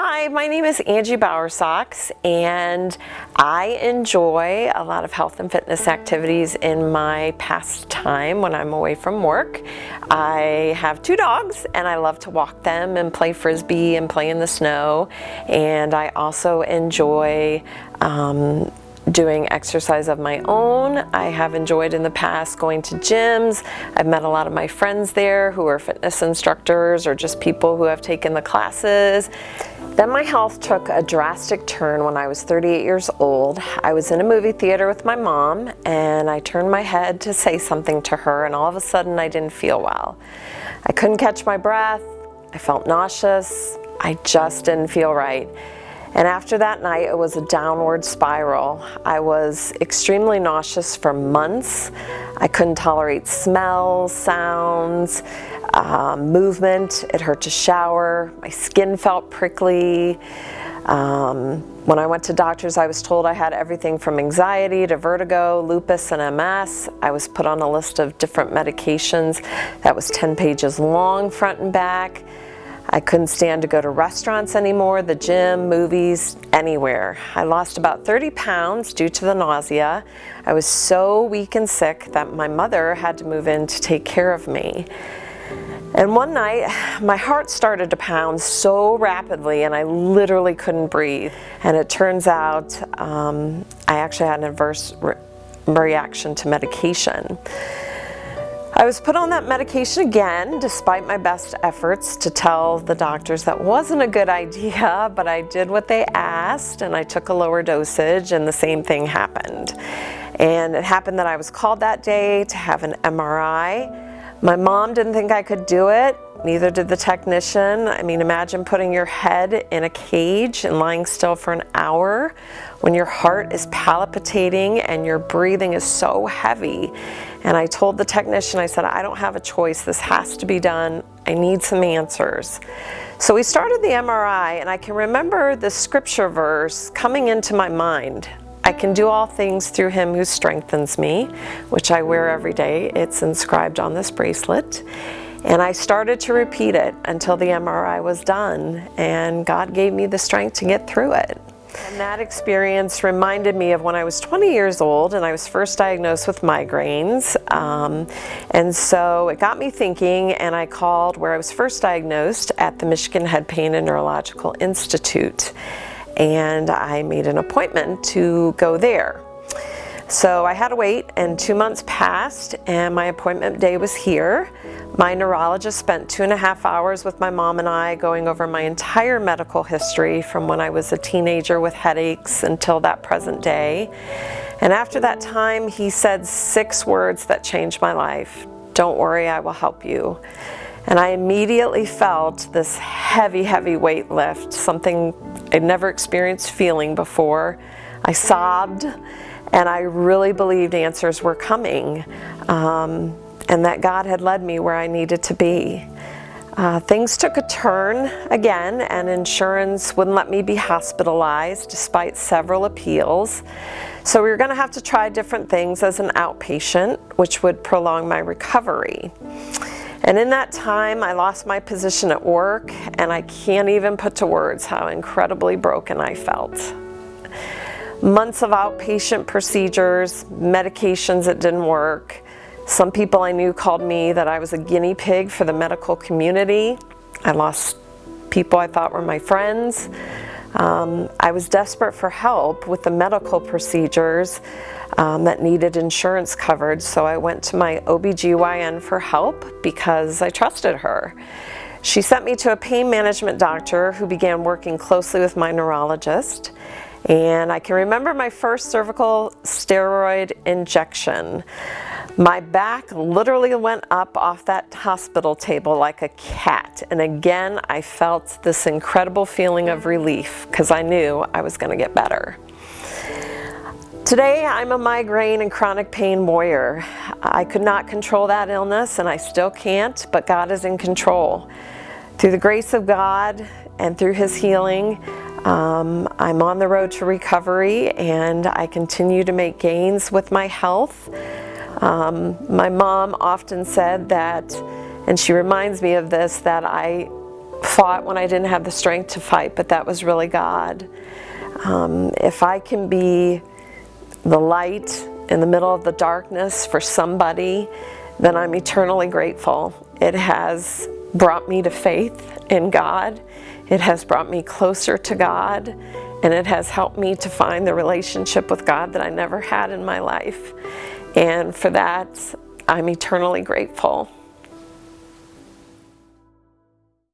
Hi, my name is Angie Bowersox, and I enjoy a lot of health and fitness activities in my pastime when I'm away from work. I have 2 dogs, and I love to walk them and play frisbee and play in the snow. And I also enjoy doing exercise of my own. I have enjoyed in the past going to gyms. I've met a lot of my friends there who are fitness instructors or just people who have taken the classes. Then my health took a drastic turn when I was 38 years old. I was in a movie theater with my mom, and I turned my head to say something to her, and all of a sudden I didn't feel well. I couldn't catch my breath. I felt nauseous. I just didn't feel right. And after that night, it was a downward spiral. I was extremely nauseous for months. I couldn't tolerate smells, sounds, movement. It hurt to shower. My skin felt prickly. When I went to doctors, I was told I had everything from anxiety to vertigo, lupus, and MS. I was put on a list of different medications that was 10 pages long, front and back. I couldn't stand to go to restaurants anymore, the gym, movies, anywhere. I lost about 30 pounds due to the nausea. I was so weak and sick that my mother had to move in to take care of me. And one night, my heart started to pound so rapidly and I literally couldn't breathe. And it turns out I actually had an adverse reaction to medication. I was put on that medication again, despite my best efforts to tell the doctors that wasn't a good idea, but I did what they asked and I took a lower dosage and the same thing happened. And it happened that I was called that day to have an MRI. My mom didn't think I could do it, neither did the technician. I mean, imagine putting your head in a cage and lying still for an hour when your heart is palpitating and your breathing is so heavy. And I told the technician, I said, I don't have a choice. This has to be done. I need some answers. So we started the MRI, and I can remember the scripture verse coming into my mind. I can do all things through him who strengthens me, which I wear every day. It's inscribed on this bracelet. And I started to repeat it until the MRI was done, and God gave me the strength to get through it. And that experience reminded me of when I was 20 years old and I was first diagnosed with migraines. And so it got me thinking, and I called where I was first diagnosed at the Michigan Head Pain and Neurological Institute. And I made an appointment to go there. So I had to wait, and 2 months passed, and my appointment day was here. My neurologist spent 2.5 hours with my mom and I going over my entire medical history from when I was a teenager with headaches until that present day. And after that time, he said 6 words that changed my life. Don't worry, I will help you. And I immediately felt this heavy, heavy weight lift, something I'd never experienced feeling before. I sobbed, and I really believed answers were coming, and that God had led me where I needed to be. Things took a turn again, and insurance wouldn't let me be hospitalized despite several appeals. So we were going to have to try different things as an outpatient, which would prolong my recovery. And in that time, I lost my position at work, and I can't even put to words how incredibly broken I felt. Months of outpatient procedures, medications that didn't work. Some people I knew called me that I was a guinea pig for the medical community. I lost people I thought were my friends. I was desperate for help with the medical procedures that needed insurance coverage, so I went to my OBGYN for help because I trusted her. She sent me to a pain management doctor who began working closely with my neurologist. And I can remember my first cervical steroid injection. My back literally went up off that hospital table like a cat. And again, I felt this incredible feeling of relief because I knew I was going to get better. Today, I'm a migraine and chronic pain warrior. I could not control that illness, and I still can't, but God is in control. Through the grace of God and through His healing, I'm on the road to recovery, and I continue to make gains with my health. My mom often said that, and she reminds me of this, that I fought when I didn't have the strength to fight, but that was really God. If I can be the light in the middle of the darkness for somebody, then I'm eternally grateful. It has brought me to faith in God. It has brought me closer to God, and it has helped me to find the relationship with God that I never had in my life. And for that, I'm eternally grateful.